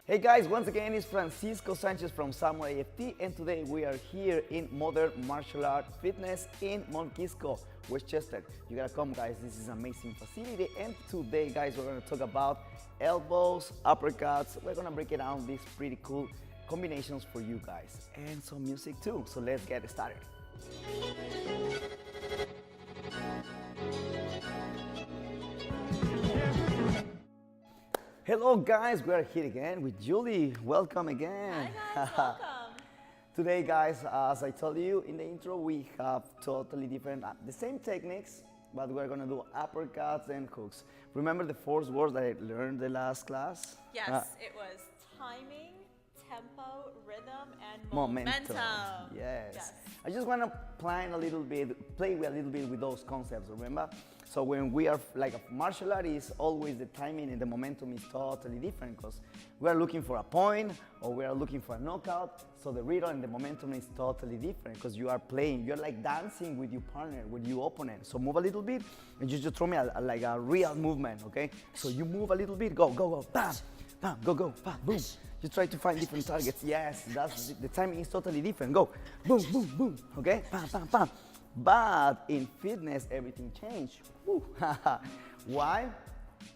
Hey guys, once again it's Francisco Sanchez from Samurai AFT, and today we are here in Modern Martial Art Fitness in Monkisco, Westchester. You gotta come guys, this is an amazing facility, and today guys we're gonna talk about elbows, uppercuts. We're gonna break it down these pretty cool combinations for you guys, and some music too, so let's get started. Hello guys, we are here again with Julie. Welcome again. Hi guys, welcome. Today guys, as I told you in the intro, we have totally different, the same techniques, but we're gonna do uppercuts and hooks. Remember the four words that I learned the last class? Yes, it was timing, tempo, rhythm, and Momentum. momentum. Yes. I just want to play a little bit with those concepts, remember? So when we are like a martial artist, always the timing and the momentum is totally different because we are looking for a point or we are looking for a knockout. So the rhythm and the momentum is totally different because you are playing, you're like dancing with your partner, with your opponent. So move a little bit and you just throw me like a real movement, okay? So you move a little bit, go, bam, bam, go, bam, boom. You try to find different targets. Yes, that's the timing is totally different. Go, boom, boom, boom. Okay, bam, bam, bam. But in fitness, everything changed. Why?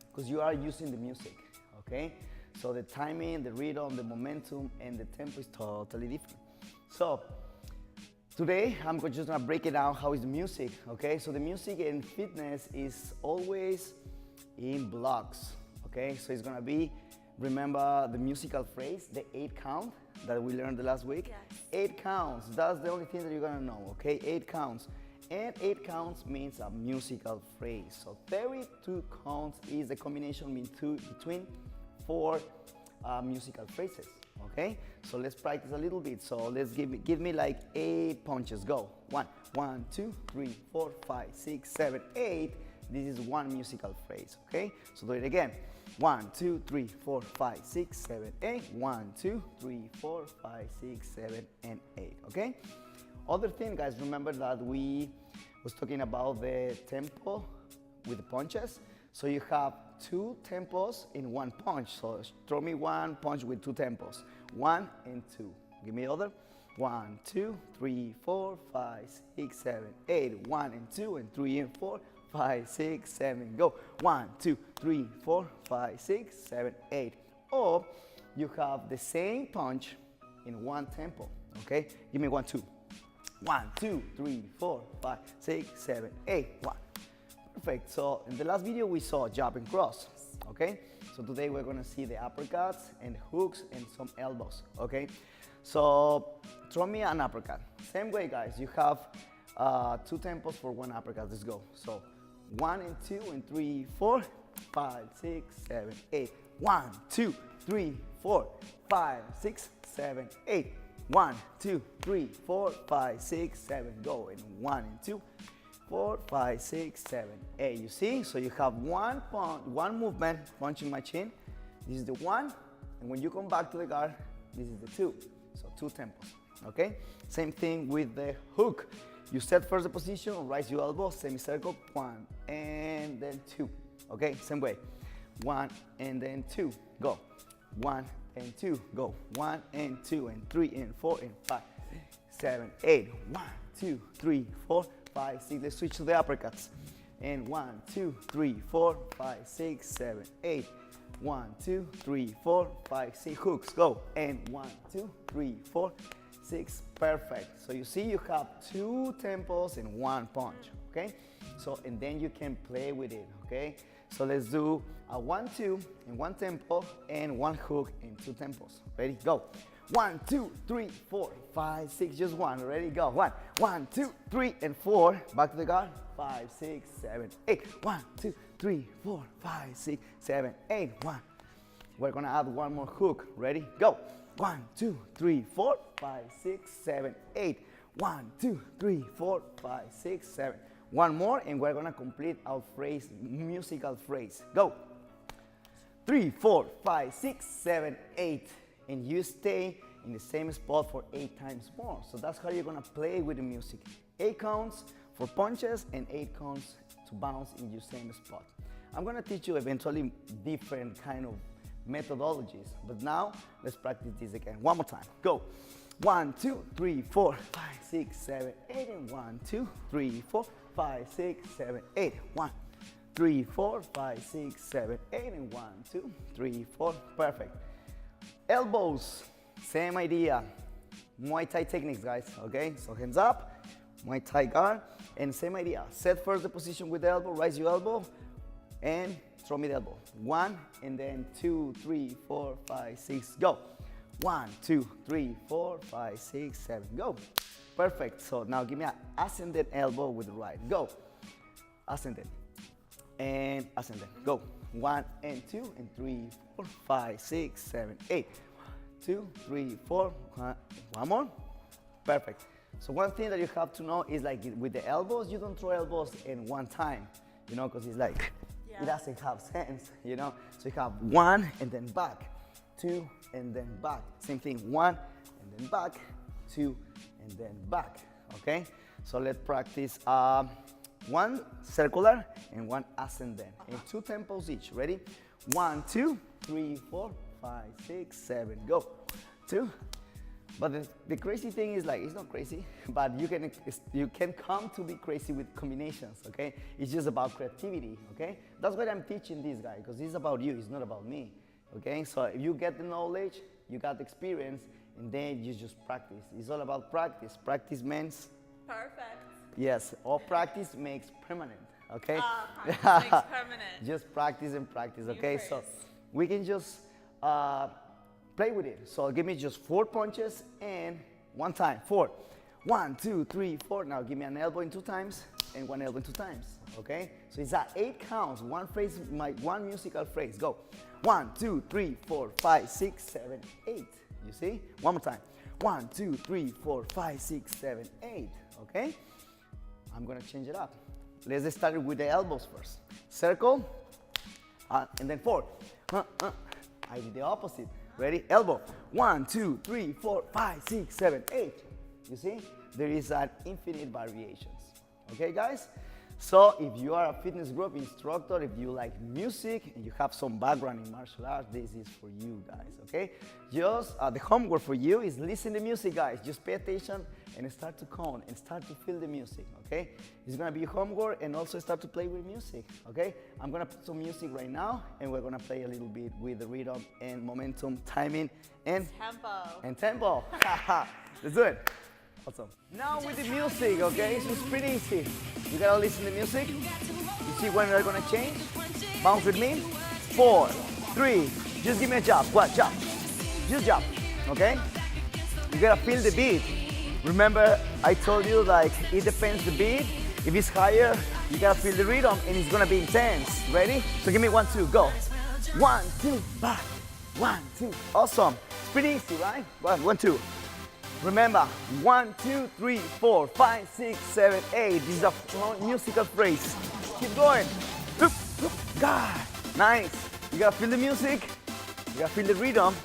Because you are using the music. Okay, so the timing, the rhythm, the momentum, and the tempo is totally different. So today I'm just gonna break it down. How is the music? Okay, so the music in fitness is always in blocks. Okay, so it's gonna be. Remember the musical phrase, the 8 count that we learned the last week? Yes. 8 counts, that's the only thing that you're gonna know, okay? 8 counts. And 8 counts means a musical phrase. So 32 counts is the combination between 4 musical phrases, okay? So let's practice a little bit. So let's give me like 8 punches, go. 1, 2, 3, 4, 5, 6, 7, 8. This is one musical phrase, okay? So do it again. 1, 2, 3, 4, 5, 6, 7, 8. 1, 2, 3, 4, 5, 6, 7, and 8, okay? Other thing, guys, remember that we was talking about the tempo with the punches. So you have 2 tempos in one punch. So throw me one punch with 2 tempos. 1 and 2. Give me other. 1, 2, 3, 4, 5, 6, 7, 8. 1 and 2 and 3 and 4. 5, 6, 7, go. 1, 2, 3, 4, 5, 6, 7, 8. Or you have the same punch in one tempo, okay? Give me 1, 2. 1, 2, 3, 4, 5, 6, 7, 8. 1. Perfect. So in the last video we saw jab and cross, okay? So today we're gonna see the uppercuts and hooks and some elbows, okay? So throw me an uppercut. Same way, guys. You have 2 tempos for one uppercut. Let's go. So 1 and 2 and 3, 4, 5, 6, 7, 8. 1, 2, 3, 4, 5, 6, 7, 8. 1, 2, 3, 4, 5, 6, 7. Go. And 1 and 2, 4, 5, 6, 7, 8. You see? So you have one movement, punching my chin. This is the 1. And when you come back to the guard, this is the 2. So 2 tempos. Okay? Same thing with the hook. You set first the position, raise your elbow, semicircle, 1 and then 2. Okay, same way. 1 and then 2, go. 1 and 2, go. 1 and 2 and 3 and 4 and 5, 7, 8. 1, 2, 3, 4, 5, 6. Let's switch to the uppercuts. And 1, 2, 3, 4, 5, 6, 7, 8. 1, 2, 3, 4, 5, 6. Hooks, go. And 1, 2, 3, 4, 6, perfect. So you see you have 2 tempos in one punch, okay? So, and then you can play with it, okay? So let's do a 1, 2 in one tempo and 1 hook in 2 tempos. Ready, go. 1, 2, 3, 4, 5, 6, just 1. Ready, go. 1, 2, 3, and 4. Back to the guard. 5, 6, 7, 8. 1, 2, 3, 4, 5, 6, 7, 8. 1. We're gonna add 1 more hook. Ready, go. 1, 2, 3, 4, 5, 6, 7, 8. 1, 2, 3, 4, 5, 6, 7. 1 more, and we're gonna complete our phrase, musical phrase. Go. 3, 4, 5, 6, 7, 8. And you stay in the same spot for 8 times more. So that's how you're gonna play with the music. 8 counts for punches and 8 counts to bounce in your same spot. I'm gonna teach you eventually different kind of methodologies. But now, let's practice this again. One more time. Go. 1, 2, 3, 4, 5, 6, 7, 8, and 1, 2, 3, 4, 5, 6, 7, 8. 1, 3, 4, 5, 6, 7, 8, and 1, 2, 3, 4. Perfect. Elbows, same idea. Muay Thai techniques, guys, okay? So hands up, Muay Thai guard, and same idea. Set first the position with the elbow, raise your elbow, and throw me the elbow. 1, and then 2, 3, 4, 5, 6, go. 1, 2, 3, 4, 5, 6, 7, go. Perfect. So now give me an ascended elbow with the right. Go. Ascended. And ascended. Go. 1 and 2 and 3, 4, 5, 6, 7, 8. 2, 3, 4. One more. Perfect. So one thing that you have to know is like with the elbows, you don't throw elbows in one time, you know, because it's like, it doesn't have sense, you know. So you have 1 and then back, 2 and then back. Same thing, 1 and then back, 2 and then back, okay? So let's practice 1 circular and 1 ascendant in 2 tempos each. Ready? 1, 2, 3, 4, 5, 6, 7, go. 2. But the crazy thing is like, it's not crazy, but you can come to be crazy with combinations, okay? It's just about creativity, okay? That's what I'm teaching this guy, because it's about you, it's not about me, okay? So if you get the knowledge, you got the experience, and then you just practice. It's all about practice. Practice means? Perfect. Yes, all practice makes permanent, okay? Practice makes permanent. Just practice and practice, okay? So we can just play with it. So give me just 4 punches and 1 time. 4. 1, 2, 3, 4. Now give me an elbow in 2 times and 1 elbow in 2 times. Okay? So it's 8 counts. 1 phrase, one musical phrase. Go. 1, 2, 3, 4, 5, 6, 7, 8. You see? One more time. 1, 2, 3, 4, 5, 6, 7, 8. Okay? I'm gonna change it up. Let's start with the elbows first. Circle, and then 4. I did the opposite. Ready? Elbow. 1, 2, 3, 4, 5, 6, 7, 8. You see? There is an infinite variations. Okay, guys? So if you are a fitness group instructor, if you like music and you have some background in martial arts, this is for you guys, okay? Just the homework for you is listen to music, guys. Just pay attention and start to count and start to feel the music, okay? It's gonna be homework and also start to play with music, okay? I'm gonna put some music right now and we're gonna play a little bit with the rhythm and momentum, timing, and tempo. Let's do it. Awesome. Now with the music, okay? So it's pretty easy. You gotta listen to music. You see when they're gonna change? Bounce with me. 4, 3. Just give me a jump. What? Jump. Just jump. Okay? You gotta feel the beat. Remember, I told you like it depends the beat. If it's higher, you gotta feel the rhythm and it's gonna be intense. Ready? So give me 1, 2, go. 1, 2, back. 1, 2. Awesome. It's pretty easy, right? 1, 2. Remember, 1, 2, 3, 4, 5, 6, 7, 8. This is a musical phrase. Keep going. God. Nice. You gotta feel the music. You gotta feel the rhythm.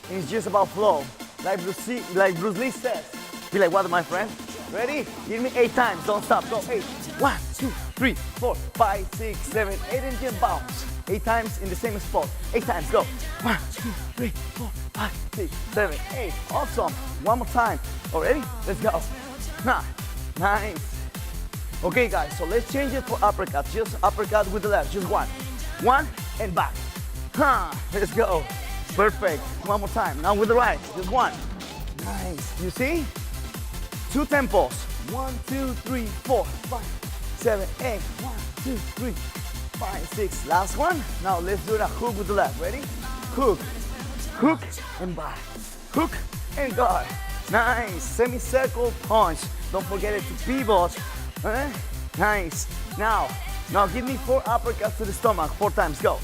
And it's just about flow. Like Bruce Lee says. Be like, what, my friend? Ready? Give me 8 times. Don't stop. Go. 8. 1, 2, 3, 4, 5, 6, 7, 8, and just bounce. 8 times in the same spot. 8 times. Go. 1, 2, 3, 4, 5, 6, 7, 8. Awesome. One more time. All ready? Let's go. Nice. Okay, guys. So let's change it for uppercut. Just uppercut with the left. Just 1. 1 and back. Let's go. Perfect. One more time. Now with the right. Just 1. Nice. You see? 2 tempos. 1, 2, 3, 4, 5, 7, 8. 1, 2, 3, 5, 6. Last one. Now let's do the hook with the left. Ready? Hook. Hook and back. Hook and guard. Nice. Semicircle punch. Don't forget it to pivot. Nice. Now give me 4 uppercuts to the stomach. 4 times. Go.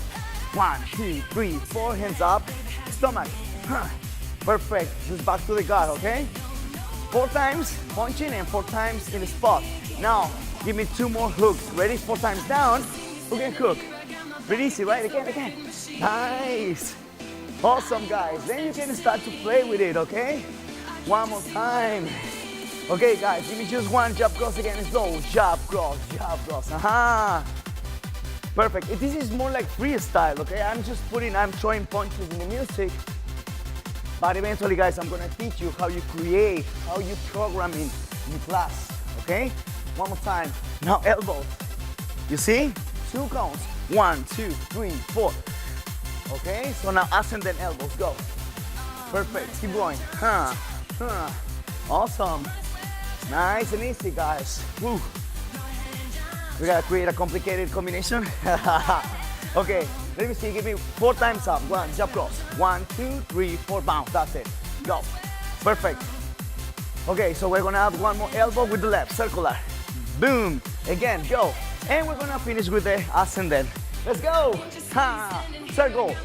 1, 2, 3, 4. Hands up. Stomach. Perfect. Just back to the guard, okay? 4 times punching and 4 times in the spot. Now, give me 2 more hooks. Ready? 4 times down. Hook and hook. Pretty easy, right? Again. Nice. Awesome, guys. Then you can start to play with it, okay? One more time. Okay, guys, give me just 1 jab cross again. Slow. Jab cross. Perfect. This is more like freestyle, okay? I'm throwing punches in the music. But eventually, guys, I'm gonna teach you how you create, how you program in class, okay? One more time. Now elbows. You see? 2 counts. 1, 2, 3, 4. Okay, so now ascending elbows, go. Perfect, keep going. Awesome. Nice and easy, guys. Woo. We gotta create a complicated combination. Okay, let me see, give me 4 times up. 1, jump cross. 1, 2, 3, 4, bounce, that's it. Go. Perfect. Okay, so we're gonna have one more elbow with the left, circular. Boom. Again, go. And we're gonna finish with the ascendant. Let's go. Ha. Circle.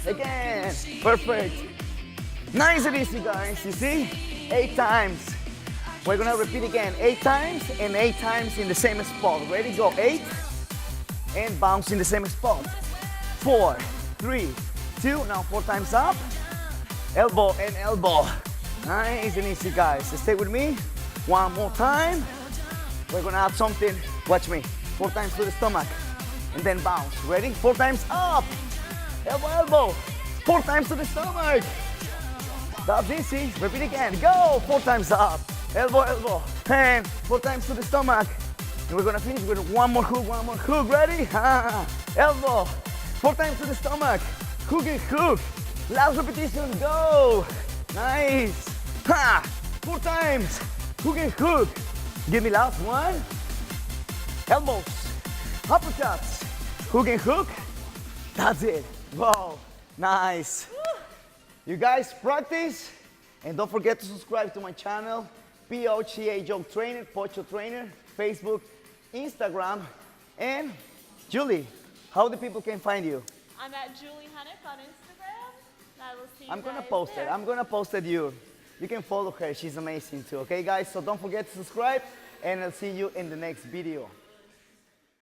Again. Perfect. Nice and easy, guys. You see? 8 times. We're gonna repeat again. 8 times and 8 times in the same spot. Ready? Go. 8. And bounce in the same spot. 4, 3, 2. Now 4 times up. Elbow and elbow. Nice and easy, guys. Stay with me. One more time. We're gonna add something. Watch me. 4 times to the stomach. And then bounce. Ready? 4 times up. Elbow, elbow. 4 times to the stomach. That's easy. Repeat again. Go. 4 times up. Elbow, elbow. And 4 times to the stomach. And we're gonna finish with one more hook, one more hook. Ready? Elbow. 4 times to the stomach. Hook and hook. Last repetition. Go. Nice. 4 times. Hook and hook. Give me last one. Elbows. Uppercuts. Hook and hook. That's it. Wow. Nice. You guys practice. And don't forget to subscribe to my channel. POCA Joke Trainer, Pocho Trainer, Facebook, Instagram. And Julie, how the people can find you? I'm at Julie Hunnick on Instagram. I will see you I'm gonna guys post there. it. I'm gonna post it you. You can follow her. She's amazing too. Okay, guys? So don't forget to subscribe, and I'll see you in the next video.